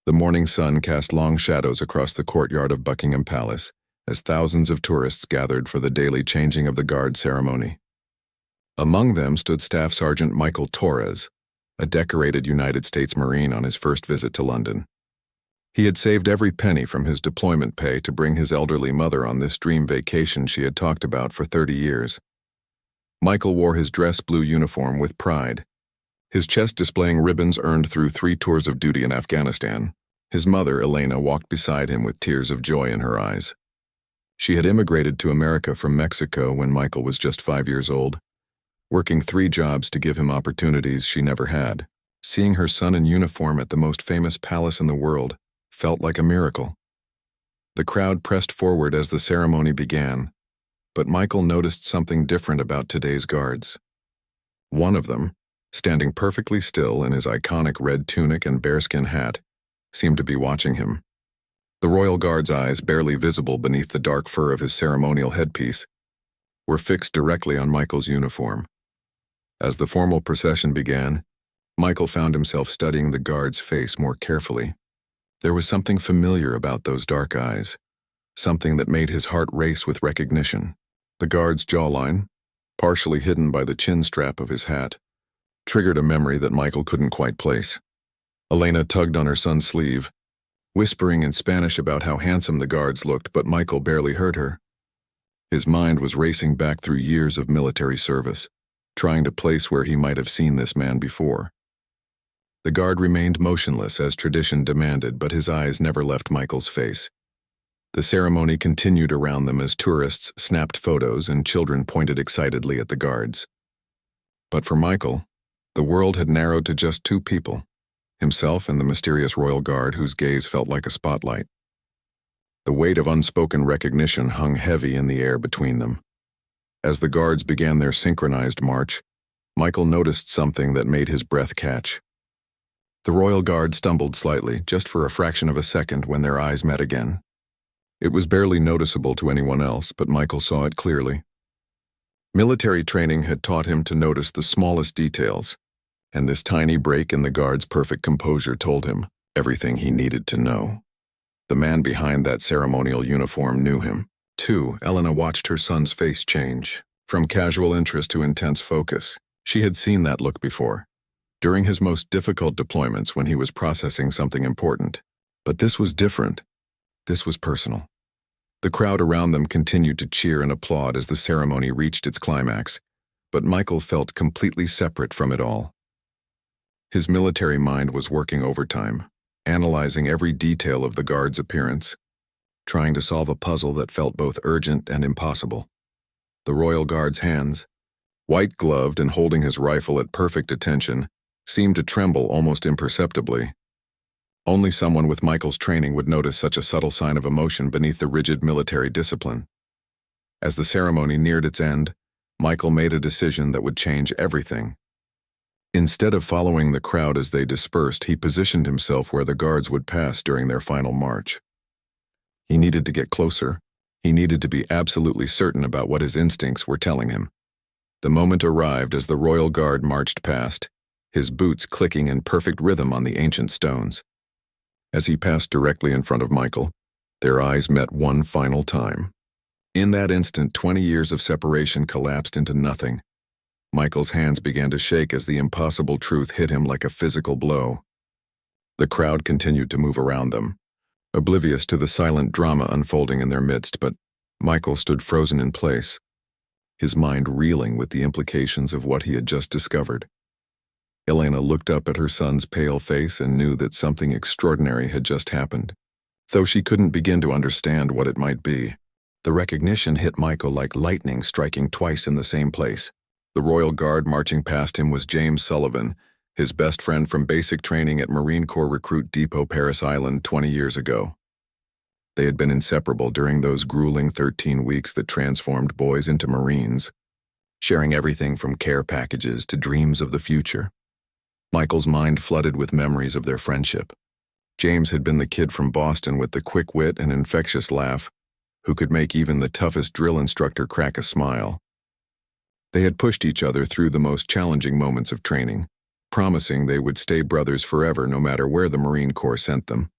The morning sun cast long shadows across the courtyard of Buckingham Palace as thousands of tourists gathered for the daily changing of the guard ceremony. Among them stood Staff Sergeant Michael Torres, a decorated United States Marine on his first visit to London. He had saved every penny from his deployment pay to bring his elderly mother on this dream vacation she had talked about for 30 years. Michael wore his dress blue uniform with pride, his chest displaying ribbons earned through 3 tours of duty in Afghanistan. His mother, Elena, walked beside him with tears of joy in her eyes. She had immigrated to America from Mexico when Michael was just 5 years old, working 3 jobs to give him opportunities she never had. Seeing her son in uniform at the most famous palace in the world felt like a miracle. The crowd pressed forward as the ceremony began, but Michael noticed something different about today's guards. One of them, standing perfectly still in his iconic red tunic and bearskin hat, seemed to be watching him. The royal guard's eyes, barely visible beneath the dark fur of his ceremonial headpiece, were fixed directly on Michael's uniform. As the formal procession began, Michael found himself studying the guard's face more carefully. There was something familiar about those dark eyes, something that made his heart race with recognition. The guard's jawline, partially hidden by the chin strap of his hat, triggered a memory that Michael couldn't quite place. Elena tugged on her son's sleeve, whispering in Spanish about how handsome the guards looked, but Michael barely heard her. His mind was racing back through years of military service, trying to place where he might have seen this man before. The guard remained motionless as tradition demanded, but his eyes never left Michael's face. The ceremony continued around them as tourists snapped photos and children pointed excitedly at the guards. But for Michael, the world had narrowed to just 2 people, himself and the mysterious royal guard whose gaze felt like a spotlight. The weight of unspoken recognition hung heavy in the air between them. As the guards began their synchronized march, Michael noticed something that made his breath catch. The royal guard stumbled slightly, just for a fraction of a second, when their eyes met again. It was barely noticeable to anyone else, but Michael saw it clearly. Military training had taught him to notice the smallest details, and this tiny break in the guard's perfect composure told him everything he needed to know. The man behind that ceremonial uniform knew him. Too, Elena watched her son's face change, from casual interest to intense focus. She had seen that look before, during his most difficult deployments when he was processing something important. But this was different. This was personal. The crowd around them continued to cheer and applaud as the ceremony reached its climax, but Michael felt completely separate from it all. His military mind was working overtime, analyzing every detail of the guard's appearance, trying to solve a puzzle that felt both urgent and impossible. The royal guard's hands, white-gloved and holding his rifle at perfect attention, seemed to tremble almost imperceptibly. Only someone with Michael's training would notice such a subtle sign of emotion beneath the rigid military discipline. As the ceremony neared its end, Michael made a decision that would change everything. Instead of following the crowd as they dispersed, he positioned himself where the guards would pass during their final march. He needed to get closer. He needed to be absolutely certain about what his instincts were telling him. The moment arrived as the royal guard marched past, his boots clicking in perfect rhythm on the ancient stones. As he passed directly in front of Michael, their eyes met one final time. In that instant, 20 years of separation collapsed into nothing. Michael's hands began to shake as the impossible truth hit him like a physical blow. The crowd continued to move around them, oblivious to the silent drama unfolding in their midst, but Michael stood frozen in place, his mind reeling with the implications of what he had just discovered. Elena looked up at her son's pale face and knew that something extraordinary had just happened. Though she couldn't begin to understand what it might be, the recognition hit Michael like lightning striking twice in the same place. The royal guard marching past him was James Sullivan, his best friend from basic training at Marine Corps Recruit Depot, Paris Island 20 years ago. They had been inseparable during those grueling 13 weeks that transformed boys into Marines, sharing everything from care packages to dreams of the future. Michael's mind flooded with memories of their friendship. James had been the kid from Boston with the quick wit and infectious laugh, who could make even the toughest drill instructor crack a smile. They had pushed each other through the most challenging moments of training, promising they would stay brothers forever no matter where the Marine Corps sent them.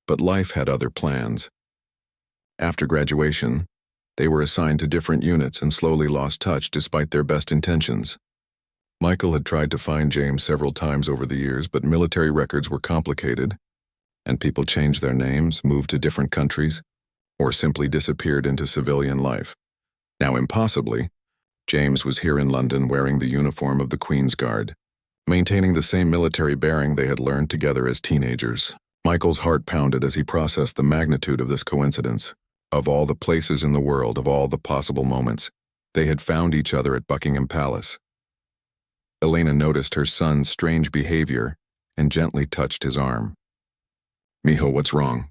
But life had other plans. After graduation, they were assigned to different units and slowly lost touch despite their best intentions. Michael had tried to find James several times over the years, but military records were complicated, and people changed their names, moved to different countries, or simply disappeared into civilian life. Now, impossibly, James was here in London wearing the uniform of the Queen's Guard, maintaining the same military bearing they had learned together as teenagers. Michael's heart pounded as he processed the magnitude of this coincidence. Of all the places in the world, of all the possible moments, they had found each other at Buckingham Palace. Elena noticed her son's strange behavior and gently touched his arm. "Mijo, what's wrong?"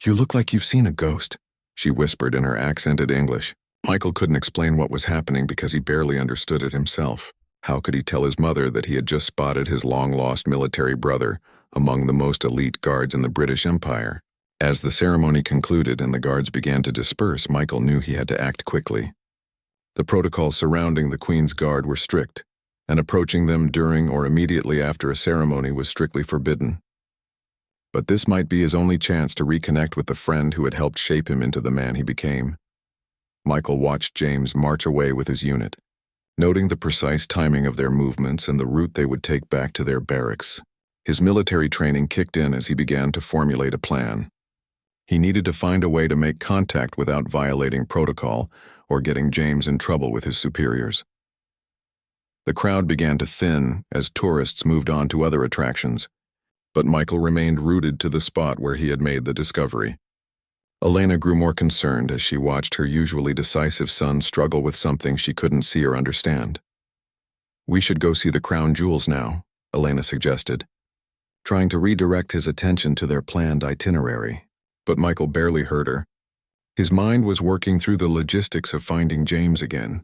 "You look like you've seen a ghost," she whispered in her accented English. Michael couldn't explain what was happening because he barely understood it himself. How could he tell his mother that he had just spotted his long-lost military brother among the most elite guards in the British Empire? As the ceremony concluded and the guards began to disperse, Michael knew he had to act quickly. The protocols surrounding the Queen's Guard were strict, and approaching them during or immediately after a ceremony was strictly forbidden. But this might be his only chance to reconnect with the friend who had helped shape him into the man he became. Michael watched James march away with his unit, noting the precise timing of their movements and the route they would take back to their barracks. His military training kicked in as he began to formulate a plan. He needed to find a way to make contact without violating protocol or getting James in trouble with his superiors. The crowd began to thin as tourists moved on to other attractions, but Michael remained rooted to the spot where he had made the discovery. Elena grew more concerned as she watched her usually decisive son struggle with something she couldn't see or understand. "We should go see the crown jewels now," Elena suggested, trying to redirect his attention to their planned itinerary. But Michael barely heard her. His mind was working through the logistics of finding James again.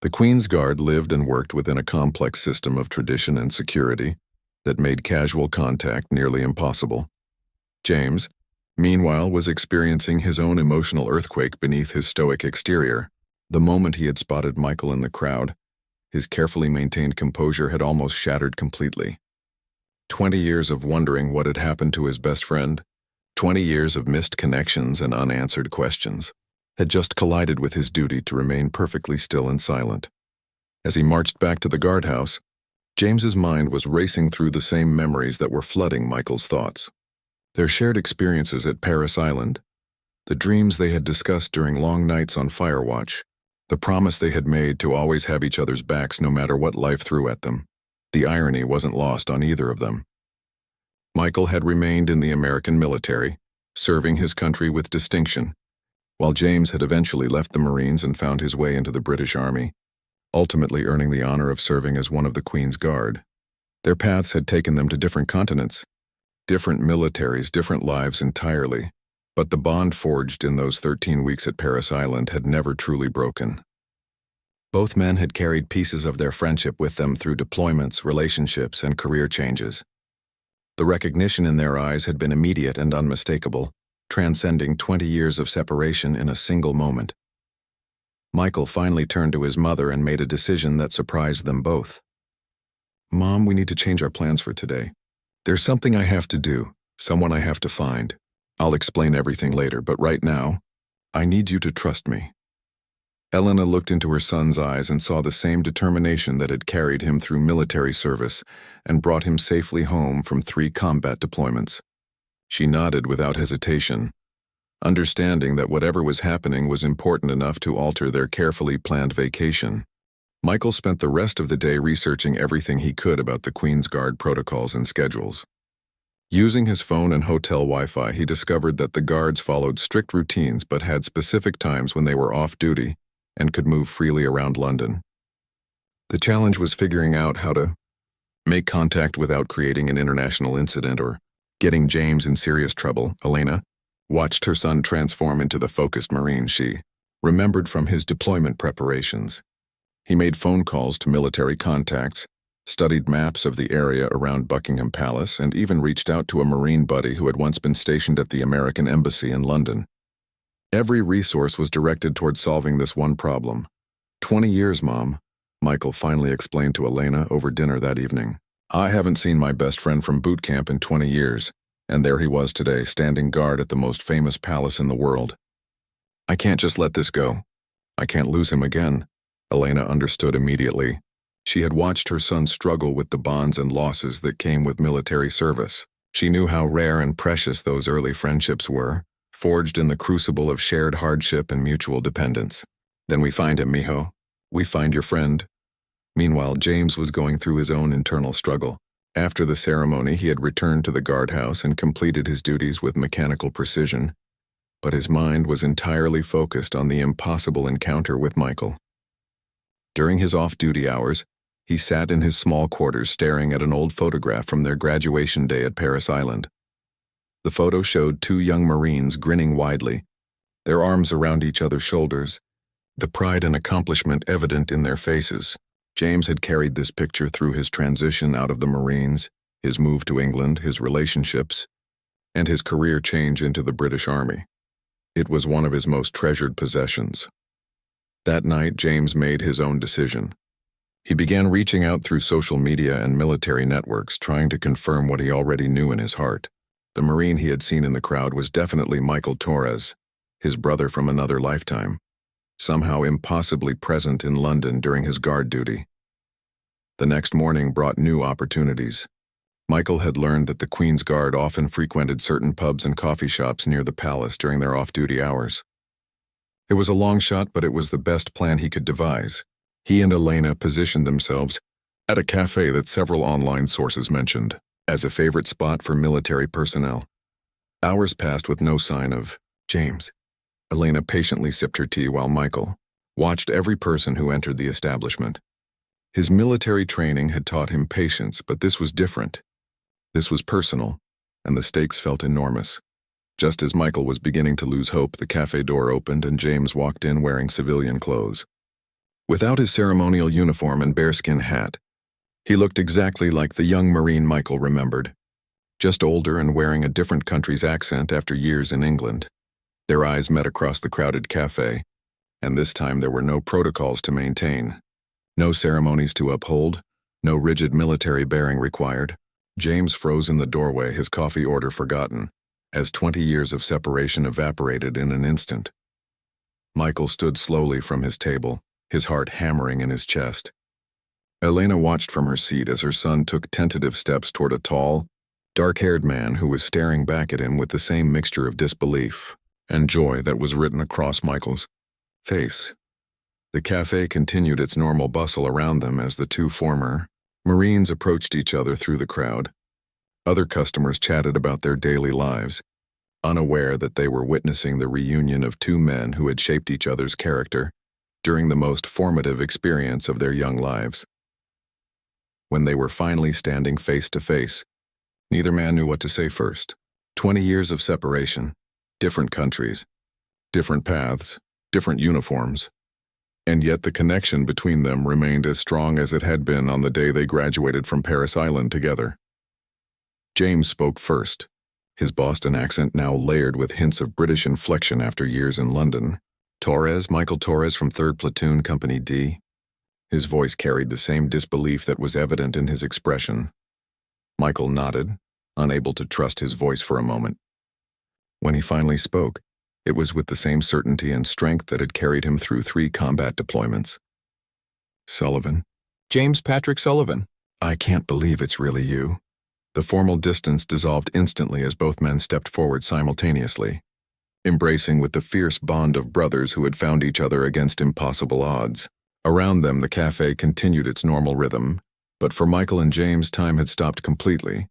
The Queen's Guard lived and worked within a complex system of tradition and security that made casual contact nearly impossible. James, meanwhile, was experiencing his own emotional earthquake beneath his stoic exterior. The moment he had spotted Michael in the crowd, his carefully maintained composure had almost shattered completely. 20 years of wondering what had happened to his best friend, 20 years of missed connections and unanswered questions, had just collided with his duty to remain perfectly still and silent. As he marched back to the guardhouse, James's mind was racing through the same memories that were flooding Michael's thoughts. Their shared experiences at Paris Island, the dreams they had discussed during long nights on fire watch, the promise they had made to always have each other's backs no matter what life threw at them. The irony wasn't lost on either of them. Michael had remained in the American military, serving his country with distinction, while James had eventually left the Marines and found his way into the British Army, ultimately earning the honor of serving as one of the Queen's Guard. Their paths had taken them to different continents, different militaries, different lives entirely, but the bond forged in those 13 weeks at Paris Island had never truly broken. Both men had carried pieces of their friendship with them through deployments, relationships, and career changes. The recognition in their eyes had been immediate and unmistakable, transcending 20 years of separation in a single moment. Michael finally turned to his mother and made a decision that surprised them both. "Mom, we need to change our plans for today. There's something I have to do, someone I have to find. I'll explain everything later, but right now, I need you to trust me." Elena looked into her son's eyes and saw the same determination that had carried him through military service and brought him safely home from 3 combat deployments. She nodded without hesitation, understanding that whatever was happening was important enough to alter their carefully planned vacation. Michael spent the rest of the day researching everything he could about the Queen's Guard protocols and schedules. Using his phone and hotel Wi-Fi, he discovered that the guards followed strict routines but had specific times when they were off duty and could move freely around London. The challenge was figuring out how to make contact without creating an international incident or getting James in serious trouble. Elena watched her son transform into the focused Marine she remembered from his deployment preparations. He made phone calls to military contacts, studied maps of the area around Buckingham Palace, and even reached out to a Marine buddy who had once been stationed at the American Embassy in London. Every resource was directed toward solving this one problem. 20 years, Mom, Michael finally explained to Elena over dinner that evening. "I haven't seen my best friend from boot camp in 20 years. And there he was today, standing guard at the most famous palace in the world. I can't just let this go. I can't lose him again. Elena understood immediately. She had watched her son struggle with the bonds and losses that came with military service. She knew how rare and precious those early friendships were, forged in the crucible of shared hardship and mutual dependence. Then we find him, mijo. We find your friend. Meanwhile, James was going through his own internal struggle. After the ceremony, he had returned to the guardhouse and completed his duties with mechanical precision, but his mind was entirely focused on the impossible encounter with Michael. During his off-duty hours, he sat in his small quarters staring at an old photograph from their graduation day at Paris Island. The photo showed two young Marines grinning widely, their arms around each other's shoulders, the pride and accomplishment evident in their faces. James had carried this picture through his transition out of the Marines, his move to England, his relationships, and his career change into the British Army. It was one of his most treasured possessions. That night, James made his own decision. He began reaching out through social media and military networks, trying to confirm what he already knew in his heart. The Marine he had seen in the crowd was definitely Michael Torres, his brother from another lifetime, somehow impossibly present in London during his guard duty. The next morning brought new opportunities. Michael had learned that the Queen's Guard often frequented certain pubs and coffee shops near the palace during their off-duty hours. It was a long shot, but it was the best plan he could devise. He and Elena positioned themselves at a cafe that several online sources mentioned as a favorite spot for military personnel. Hours passed with no sign of James. Elena patiently sipped her tea while Michael watched every person who entered the establishment. His military training had taught him patience, but this was different. This was personal, and the stakes felt enormous. Just as Michael was beginning to lose hope, the cafe door opened and James walked in wearing civilian clothes. Without his ceremonial uniform and bearskin hat, he looked exactly like the young Marine Michael remembered, just older and wearing a different country's accent after years in England. Their eyes met across the crowded cafe, and this time there were no protocols to maintain, no ceremonies to uphold, no rigid military bearing required. James froze in the doorway, his coffee order forgotten, as 20 years of separation evaporated in an instant. Michael stood slowly from his table, his heart hammering in his chest. Elena watched from her seat as her son took tentative steps toward a tall, dark-haired man who was staring back at him with the same mixture of disbelief and joy that was written across Michael's face. The cafe continued its normal bustle around them as the two former Marines approached each other through the crowd. Other customers chatted about their daily lives, unaware that they were witnessing the reunion of two men who had shaped each other's character during the most formative experience of their young lives. When they were finally standing face to face, neither man knew what to say first. 20 years of separation, different countries, different paths, different uniforms, and yet the connection between them remained as strong as it had been on the day they graduated from Paris Island together. James spoke first, his Boston accent now layered with hints of British inflection after years in London. Torres, Michael Torres from 3rd Platoon, Company D. His voice carried the same disbelief that was evident in his expression. Michael nodded, unable to trust his voice for a moment. When he finally spoke, it was with the same certainty and strength that had carried him through 3 combat deployments. Sullivan. James Patrick Sullivan. I can't believe it's really you. The formal distance dissolved instantly as both men stepped forward simultaneously, embracing with the fierce bond of brothers who had found each other against impossible odds. Around them, the cafe continued its normal rhythm, but for Michael and James, time had stopped completely.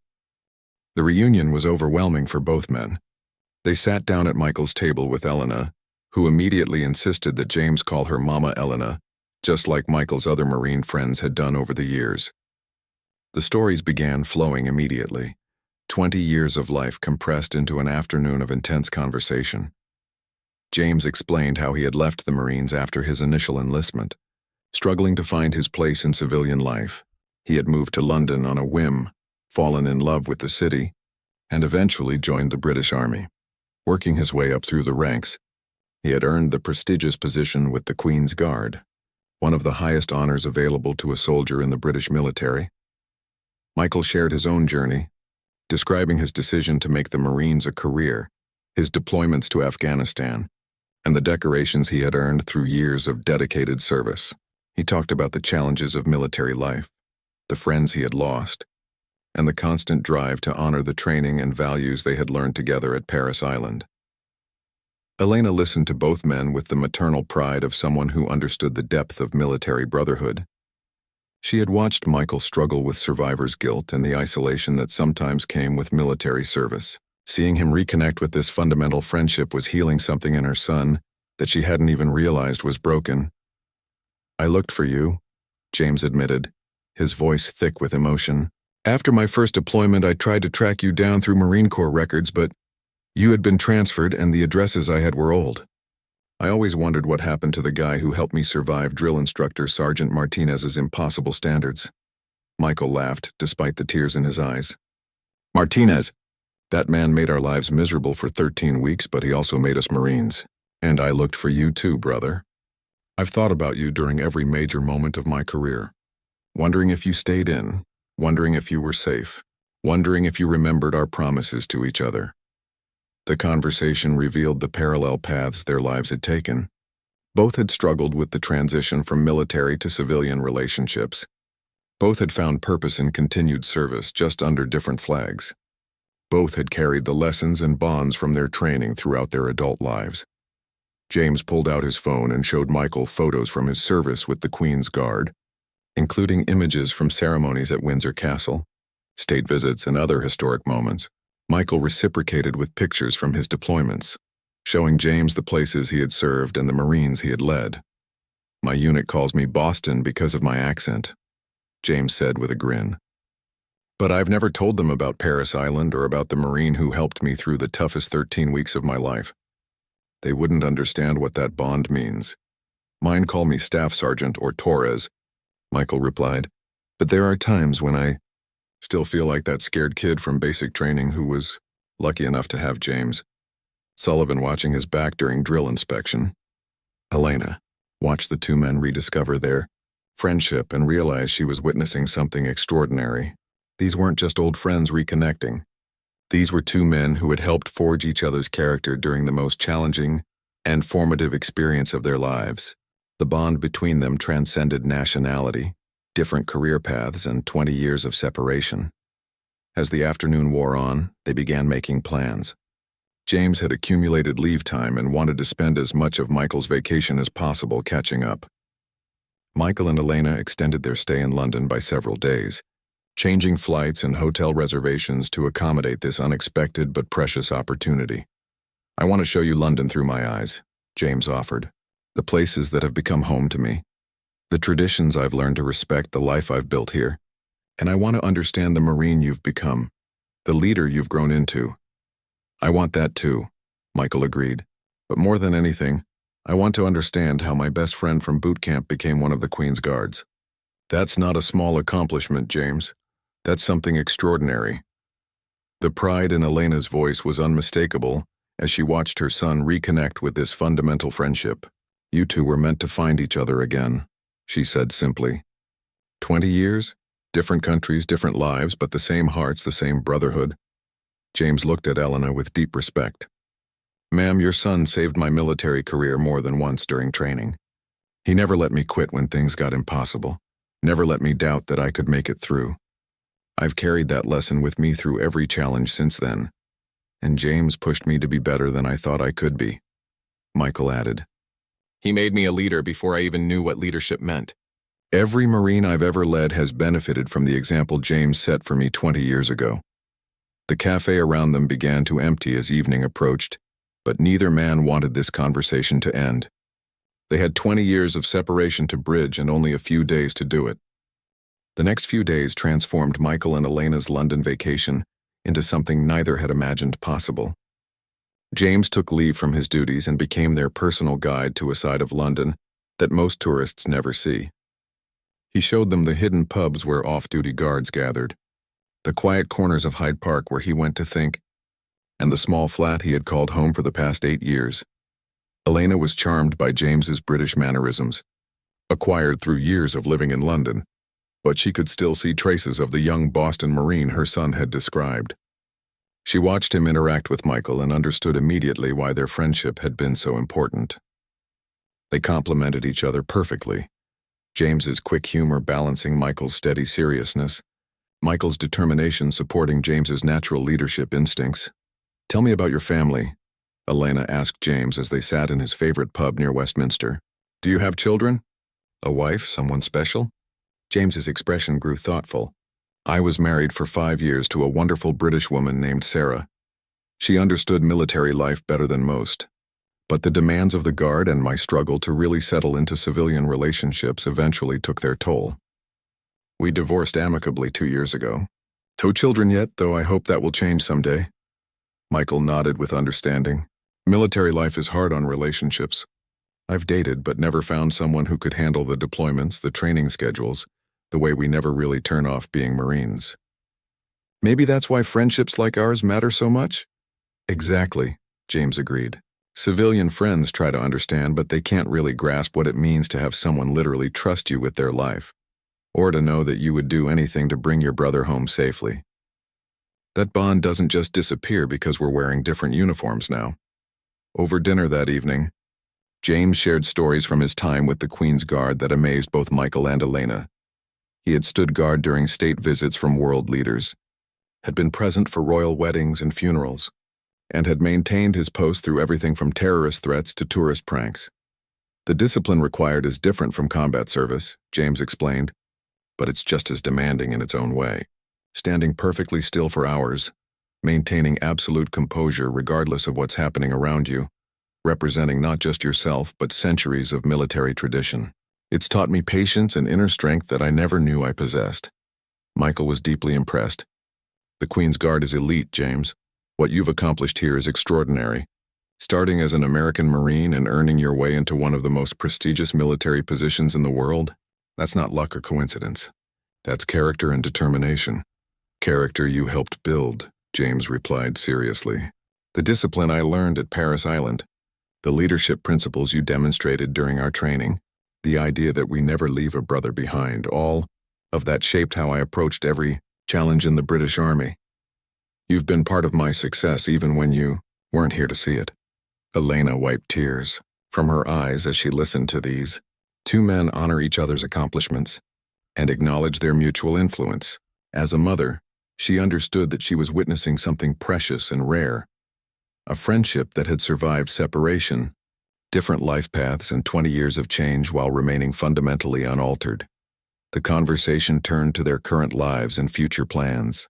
The reunion was overwhelming for both men. They sat down at Michael's table with Elena, who immediately insisted that James call her Mama Elena, just like Michael's other Marine friends had done over the years. The stories began flowing immediately, 20 years of life compressed into an afternoon of intense conversation. James explained how he had left the Marines after his initial enlistment, struggling to find his place in civilian life. He had moved to London on a whim, fallen in love with the city, and eventually joined the British Army. Working his way up through the ranks, he had earned the prestigious position with the Queen's Guard, one of the highest honors available to a soldier in the British military. Michael shared his own journey, describing his decision to make the Marines a career, his deployments to Afghanistan, and the decorations he had earned through years of dedicated service. He talked about the challenges of military life, the friends he had lost, and the constant drive to honor the training and values they had learned together at Paris Island. Elena listened to both men with the maternal pride of someone who understood the depth of military brotherhood. She had watched Michael struggle with survivor's guilt and the isolation that sometimes came with military service. Seeing him reconnect with this fundamental friendship was healing something in her son that she hadn't even realized was broken. "I looked for you," James admitted, his voice thick with emotion. "After my first deployment, I tried to track you down through Marine Corps records, but you had been transferred and the addresses I had were old. I always wondered what happened to the guy who helped me survive drill instructor Sergeant Martinez's impossible standards." Michael laughed, despite the tears in his eyes. "Martinez, that man made our lives miserable for 13 weeks, but he also made us Marines. And I looked for you too, brother. I've thought about you during every major moment of my career, wondering if you stayed in, wondering if you were safe, wondering if you remembered our promises to each other." The conversation revealed the parallel paths their lives had taken. Both had struggled with the transition from military to civilian relationships. Both had found purpose in continued service, just under different flags. Both had carried the lessons and bonds from their training throughout their adult lives. James pulled out his phone and showed Michael photos from his service with the Queen's Guard, including images from ceremonies at Windsor Castle, state visits, and other historic moments. Michael reciprocated with pictures from his deployments, showing James the places he had served and the Marines he had led. "My unit calls me Boston because of my accent," James said with a grin. "But I've never told them about Paris Island or about the Marine who helped me through the toughest 13 weeks of my life. They wouldn't understand what that bond means. Mine call me Staff Sergeant or Torres," Michael replied. "But there are times when I still feel like that scared kid from basic training who was lucky enough to have James Sullivan watching his back during drill inspection." Elena watched the two men rediscover their friendship and realized she was witnessing something extraordinary. These weren't just old friends reconnecting. These were two men who had helped forge each other's character during the most challenging and formative experience of their lives. The bond between them transcended nationality, different career paths, and 20 years of separation. As the afternoon wore on, they began making plans. James had accumulated leave time and wanted to spend as much of Michael's vacation as possible catching up. Michael and Elena extended their stay in London by several days, changing flights and hotel reservations to accommodate this unexpected but precious opportunity. "I want to show you London through my eyes," James offered. "The places that have become home to me, the traditions I've learned to respect, the life I've built here. And I want to understand the Marine you've become, the leader you've grown into." "I want that too," Michael agreed. "But more than anything, I want to understand how my best friend from boot camp became one of the Queen's Guards." "That's not a small accomplishment, James. That's something extraordinary." The pride in Elena's voice was unmistakable as she watched her son reconnect with this fundamental friendship. "You two were meant to find each other again," she said simply. 20 years? Different countries, different lives, but the same hearts, the same brotherhood. James looked at Elena with deep respect. "Ma'am, your son saved my military career more than once during training. He never let me quit when things got impossible, never let me doubt that I could make it through. I've carried that lesson with me through every challenge since then. And James pushed me to be better than I thought I could be," Michael added. "He made me a leader before I even knew what leadership meant. Every Marine I've ever led has benefited from the example James set for me 20 years ago." The cafe around them began to empty as evening approached, but neither man wanted this conversation to end. They had 20 years of separation to bridge and only a few days to do it. The next few days transformed Michael and Elena's London vacation into something neither had imagined possible. James took leave from his duties and became their personal guide to a side of London that most tourists never see. He showed them the hidden pubs where off-duty guards gathered, the quiet corners of Hyde Park where he went to think, and the small flat he had called home for the past 8 years. Elena was charmed by James's British mannerisms, acquired through years of living in London, but she could still see traces of the young Boston Marine her son had described. She watched him interact with Michael and understood immediately why their friendship had been so important. They complemented each other perfectly. James's quick humor balancing Michael's steady seriousness, Michael's determination supporting James's natural leadership instincts. "Tell me about your family," Elena asked James as they sat in his favorite pub near Westminster. "Do you have children? A wife, someone special?" James's expression grew thoughtful. "I was married for 5 years to a wonderful British woman named Sarah. She understood military life better than most. But the demands of the Guard and my struggle to really settle into civilian relationships eventually took their toll. We divorced amicably 2 years ago. No children yet, though I hope that will change someday." Michael nodded with understanding. "Military life is hard on relationships. I've dated but never found someone who could handle the deployments, the training schedules, the way we never really turn off being Marines." "Maybe that's why friendships like ours matter so much?" "Exactly," James agreed. "Civilian friends try to understand, but they can't really grasp what it means to have someone literally trust you with their life, or to know that you would do anything to bring your brother home safely. That bond doesn't just disappear because we're wearing different uniforms now." Over dinner that evening, James shared stories from his time with the Queen's Guard that amazed both Michael and Elena. He had stood guard during state visits from world leaders, had been present for royal weddings and funerals, and had maintained his post through everything from terrorist threats to tourist pranks. "The discipline required is different from combat service," James explained, "but it's just as demanding in its own way. Standing perfectly still for hours, maintaining absolute composure regardless of what's happening around you, representing not just yourself but centuries of military tradition. It's taught me patience and inner strength that I never knew I possessed." Michael was deeply impressed. "The Queen's Guard is elite, James. What you've accomplished here is extraordinary. Starting as an American Marine and earning your way into one of the most prestigious military positions in the world, that's not luck or coincidence. That's character and determination." "Character you helped build," James replied seriously. "The discipline I learned at Paris Island, the leadership principles you demonstrated during our training, the idea that we never leave a brother behind, all of that shaped how I approached every challenge in the British Army. You've been part of my success even when you weren't here to see it." Elena wiped tears from her eyes as she listened to these. Two men honor each other's accomplishments and acknowledge their mutual influence. As a mother, she understood that she was witnessing something precious and rare. A friendship that had survived separation, different life paths, and 20 years of change while remaining fundamentally unaltered. The conversation turned to their current lives and future plans.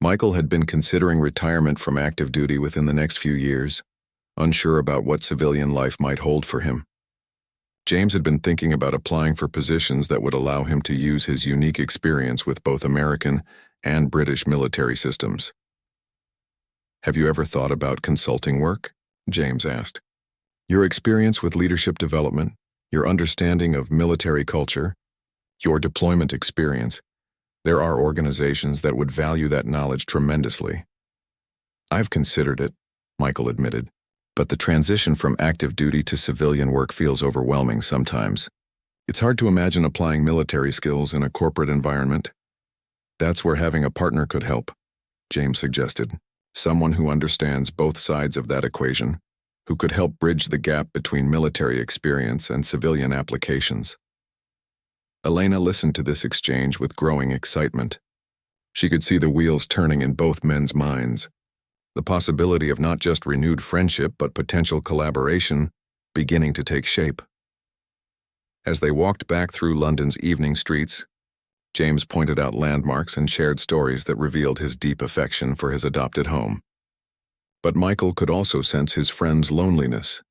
Michael had been considering retirement from active duty within the next few years, unsure about what civilian life might hold for him. James had been thinking about applying for positions that would allow him to use his unique experience with both American and British military systems. "Have you ever thought about consulting work?" James asked. "Your experience with leadership development, your understanding of military culture, your deployment experience, there are organizations that would value that knowledge tremendously." "I've considered it," Michael admitted, "but the transition from active duty to civilian work feels overwhelming sometimes. It's hard to imagine applying military skills in a corporate environment." "That's where having a partner could help," James suggested. "Someone who understands both sides of that equation, who could help bridge the gap between military experience and civilian applications." Elena listened to this exchange with growing excitement. She could see the wheels turning in both men's minds, the possibility of not just renewed friendship but potential collaboration beginning to take shape. As they walked back through London's evening streets, James pointed out landmarks and shared stories that revealed his deep affection for his adopted home. But Michael could also sense his friend's loneliness,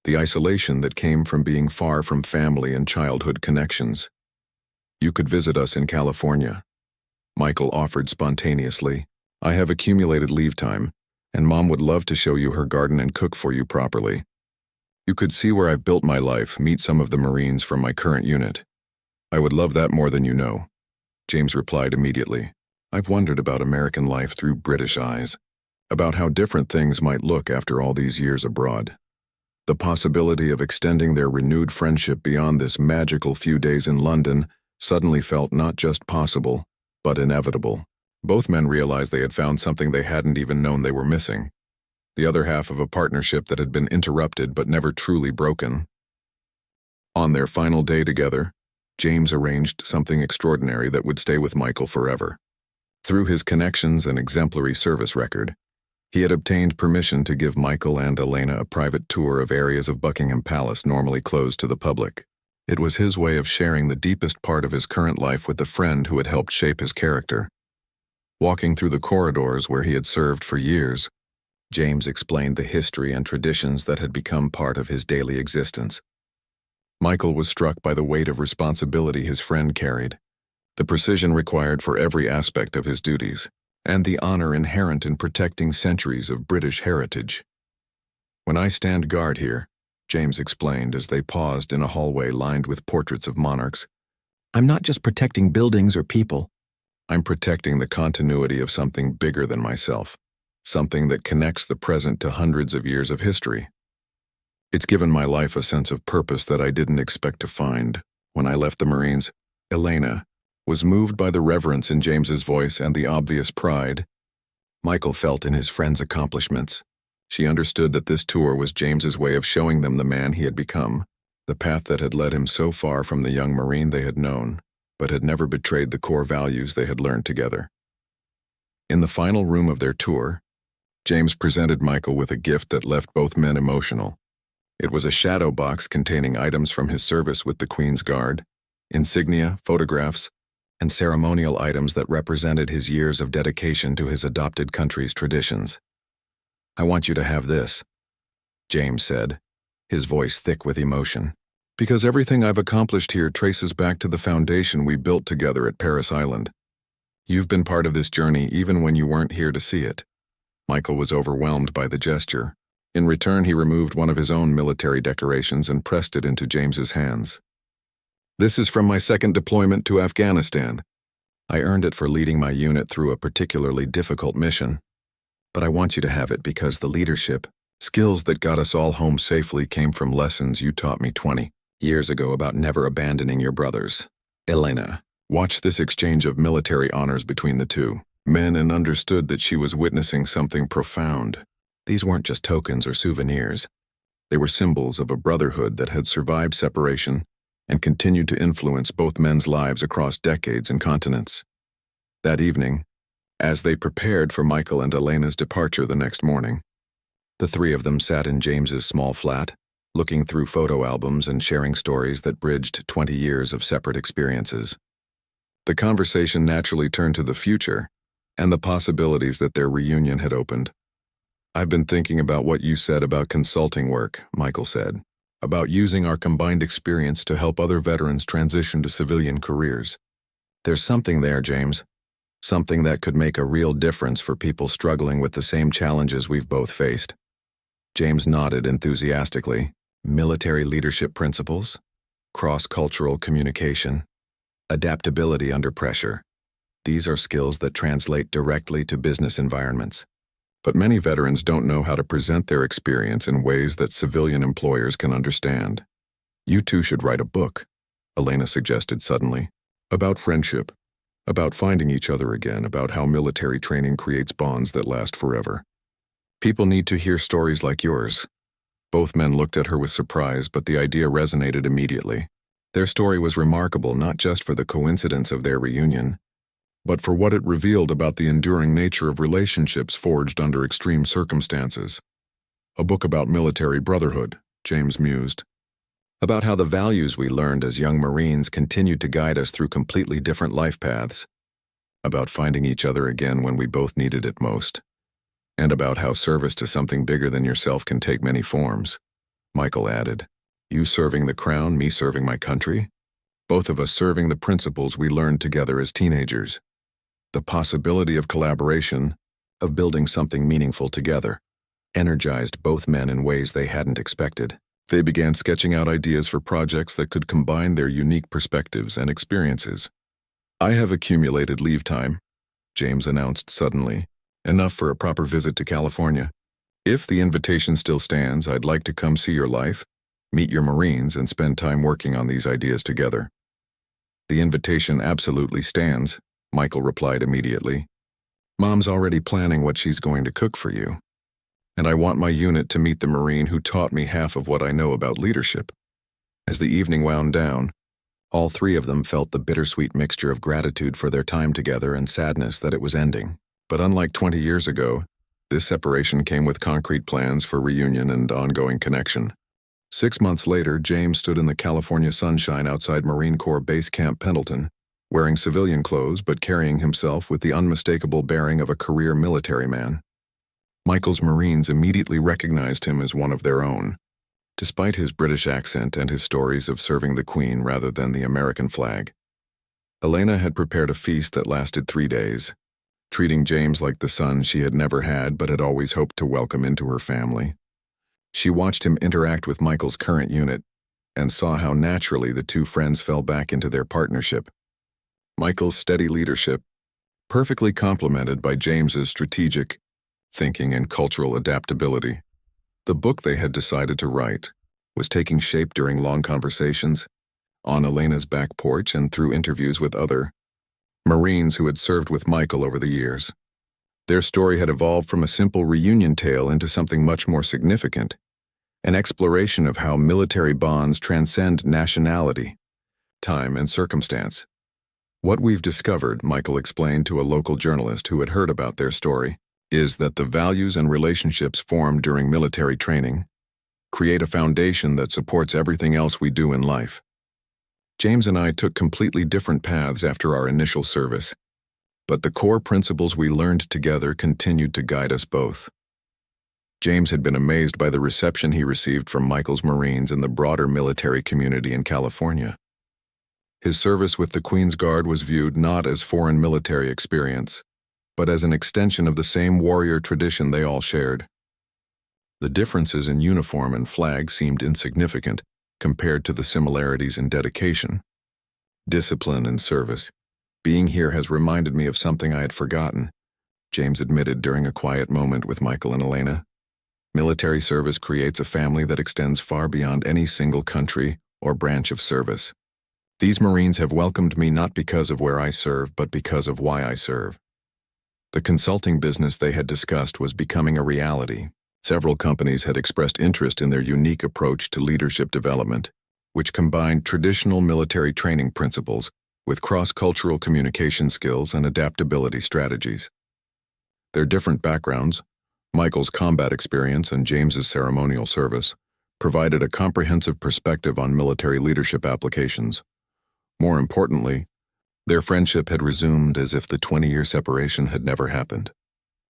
the isolation that came from being far from family and childhood connections. "You could visit us in California," Michael offered spontaneously. "I have accumulated leave time, and Mom would love to show you her garden and cook for you properly. You could see where I've built my life, meet some of the Marines from my current unit." "I would love that more than you know," James replied immediately. "I've wondered about American life through British eyes, about how different things might look after all these years abroad. The possibility of extending their renewed friendship beyond this magical few days in London suddenly felt not just possible, but inevitable." Both men realized they had found something they hadn't even known they were missing, the other half of a partnership that had been interrupted but never truly broken. On their final day together, James arranged something extraordinary that would stay with Michael forever. Through his connections and exemplary service record, he had obtained permission to give Michael and Elena a private tour of areas of Buckingham Palace normally closed to the public. It was his way of sharing the deepest part of his current life with the friend who had helped shape his character. Walking through the corridors where he had served for years, James explained the history and traditions that had become part of his daily existence. Michael was struck by the weight of responsibility his friend carried, the precision required for every aspect of his duties, and the honor inherent in protecting centuries of British heritage. "When I stand guard here," James explained as they paused in a hallway lined with portraits of monarchs, "I'm not just protecting buildings or people. I'm protecting the continuity of something bigger than myself, something that connects the present to hundreds of years of history. It's given my life a sense of purpose that I didn't expect to find when I left the Marines." Elena was moved by the reverence in James's voice and the obvious pride Michael felt in his friend's accomplishments. She understood that this tour was James's way of showing them the man he had become, the path that had led him so far from the young Marine they had known, but had never betrayed the core values they had learned together. In the final room of their tour, James presented Michael with a gift that left both men emotional. It was a shadow box containing items from his service with the Queen's Guard, insignia, photographs, and ceremonial items that represented his years of dedication to his adopted country's traditions. "I want you to have this," James said, his voice thick with emotion, "because everything I've accomplished here traces back to the foundation we built together at Paris Island. You've been part of this journey even when you weren't here to see it." Michael was overwhelmed by the gesture. In return, he removed one of his own military decorations and pressed it into James's hands. "This is from my second deployment to Afghanistan. I earned it for leading my unit through a particularly difficult mission. But I want you to have it because the leadership, skills that got us all home safely came from lessons you taught me 20 years ago about never abandoning your brothers." Elena watched this exchange of military honors between the two men and understood that she was witnessing something profound. These weren't just tokens or souvenirs. They were symbols of a brotherhood that had survived separation and continued to influence both men's lives across decades and continents. That evening, as they prepared for Michael and Elena's departure the next morning, the three of them sat in James's small flat, looking through photo albums and sharing stories that bridged 20 years of separate experiences. The conversation naturally turned to the future and the possibilities that their reunion had opened. "I've been thinking about what you said about consulting work," Michael said, "about using our combined experience to help other veterans transition to civilian careers. There's something there, James. Something that could make a real difference for people struggling with the same challenges we've both faced." James nodded enthusiastically. "Military leadership principles, cross-cultural communication, adaptability under pressure. These are skills that translate directly to business environments. But many veterans don't know how to present their experience in ways that civilian employers can understand. You two should write a book," Elena suggested suddenly, "about friendship, about finding each other again, about how military training creates bonds that last forever. People need to hear stories like yours." Both men looked at her with surprise, but the idea resonated immediately. Their story was remarkable not just for the coincidence of their reunion, but for what it revealed about the enduring nature of relationships forged under extreme circumstances. "A book about military brotherhood," James mused. "About how the values we learned as young Marines continued to guide us through completely different life paths. About finding each other again when we both needed it most. And about how service to something bigger than yourself can take many forms," Michael added. "You serving the crown, me serving my country. Both of us serving the principles we learned together as teenagers. The possibility of collaboration, of building something meaningful together, energized both men in ways they hadn't expected. They began sketching out ideas for projects that could combine their unique perspectives and experiences. "I have accumulated leave time," James announced suddenly, "enough for a proper visit to California. If the invitation still stands, I'd like to come see your life, meet your Marines, and spend time working on these ideas together." "The invitation absolutely stands," Michael replied immediately. Mom's already planning what she's going to cook for you. And I want my unit to meet the Marine who taught me half of what I know about leadership." As the evening wound down, all three of them felt the bittersweet mixture of gratitude for their time together and sadness that it was ending. But unlike 20 years ago, this separation came with concrete plans for reunion and ongoing connection. 6 months later, James stood in the California sunshine outside Marine Corps Base Camp Pendleton, wearing civilian clothes but carrying himself with the unmistakable bearing of a career military man. Michael's Marines immediately recognized him as one of their own, despite his British accent and his stories of serving the Queen rather than the American flag. Elena had prepared a feast that lasted 3 days, treating James like the son she had never had but had always hoped to welcome into her family. She watched him interact with Michael's current unit and saw how naturally the two friends fell back into their partnership. Michael's steady leadership, perfectly complemented by James's strategic thinking and cultural adaptability. The book they had decided to write was taking shape during long conversations, on Elena's back porch and through interviews with other Marines who had served with Michael over the years. Their story had evolved from a simple reunion tale into something much more significant, an exploration of how military bonds transcend nationality, time, and circumstance. "What we've discovered," Michael explained to a local journalist who had heard about their story, "is that the values and relationships formed during military training create a foundation that supports everything else we do in life." James and I took completely different paths after our initial service, but the core principles we learned together continued to guide us both. James had been amazed by the reception he received from Michael's Marines and the broader military community in California. His service with the Queen's Guard was viewed not as foreign military experience, but as an extension of the same warrior tradition they all shared. The differences in uniform and flag seemed insignificant compared to the similarities in dedication, discipline, and service. "Being here has reminded me of something I had forgotten," James admitted during a quiet moment with Michael and Elena. "Military service creates a family that extends far beyond any single country or branch of service. These Marines have welcomed me not because of where I serve, but because of why I serve." The consulting business they had discussed was becoming a reality. Several companies had expressed interest in their unique approach to leadership development, which combined traditional military training principles with cross-cultural communication skills and adaptability strategies. Their different backgrounds, Michael's combat experience and James's ceremonial service, provided a comprehensive perspective on military leadership applications. More importantly, their friendship had resumed as if the 20-year separation had never happened.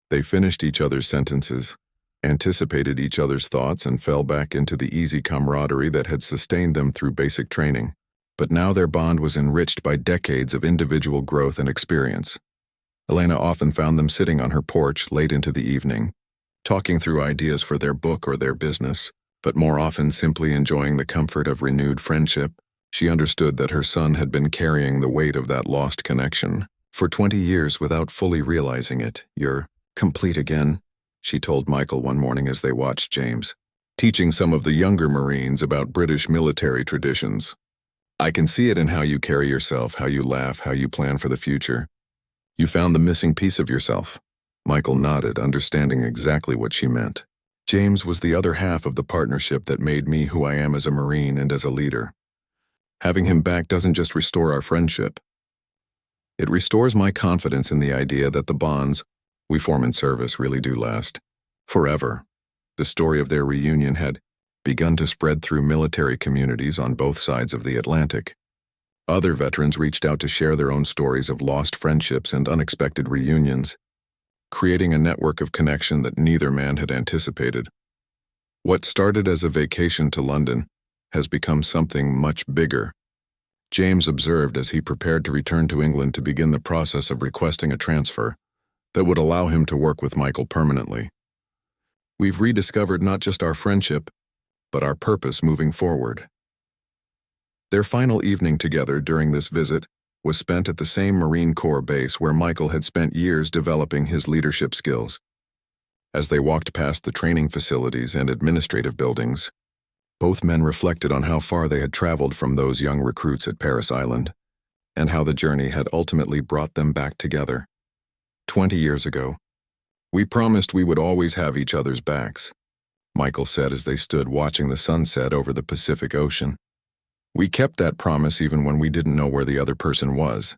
They finished each other's sentences, anticipated each other's thoughts, and fell back into the easy camaraderie that had sustained them through basic training. But now their bond was enriched by decades of individual growth and experience. Elena often found them sitting on her porch late into the evening, talking through ideas for their book or their business, but more often simply enjoying the comfort of renewed friendship. She understood that her son had been carrying the weight of that lost connection for 20 years without fully realizing it. "You're complete again," she told Michael one morning as they watched James, teaching some of the younger Marines about British military traditions. "I can see it in how you carry yourself, how you laugh, how you plan for the future. You found the missing piece of yourself." Michael nodded, understanding exactly what she meant. James was the other half of the partnership that made me who I am as a Marine and as a leader. Having him back doesn't just restore our friendship. It restores my confidence in the idea that the bonds we form in service really do last forever. The story of their reunion had begun to spread through military communities on both sides of the Atlantic. Other veterans reached out to share their own stories of lost friendships and unexpected reunions, creating a network of connection that neither man had anticipated. What started as a vacation to London has become something much bigger, James observed as he prepared to return to England to begin the process of requesting a transfer that would allow him to work with Michael permanently. "We've rediscovered not just our friendship, but our purpose moving forward." Their final evening together during this visit was spent at the same Marine Corps base where Michael had spent years developing his leadership skills. As they walked past the training facilities and administrative buildings, both men reflected on how far they had traveled from those young recruits at Paris Island, and how the journey had ultimately brought them back together. 20 years ago. We promised we would always have each other's backs, Michael said as they stood watching the sunset over the Pacific Ocean. We kept that promise even when we didn't know where the other person was.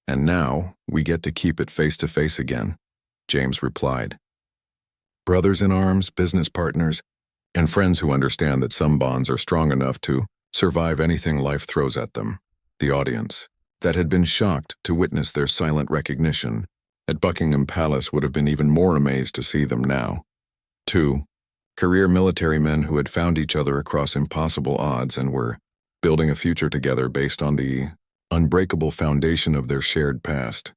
And now, we get to keep it face to face again, James replied. Brothers in arms, business partners, and friends who understand that some bonds are strong enough to survive anything life throws at them. The audience, that had been shocked to witness their silent recognition at Buckingham Palace, would have been even more amazed to see them now. 2. Career military men who had found each other across impossible odds and were building a future together based on the unbreakable foundation of their shared past.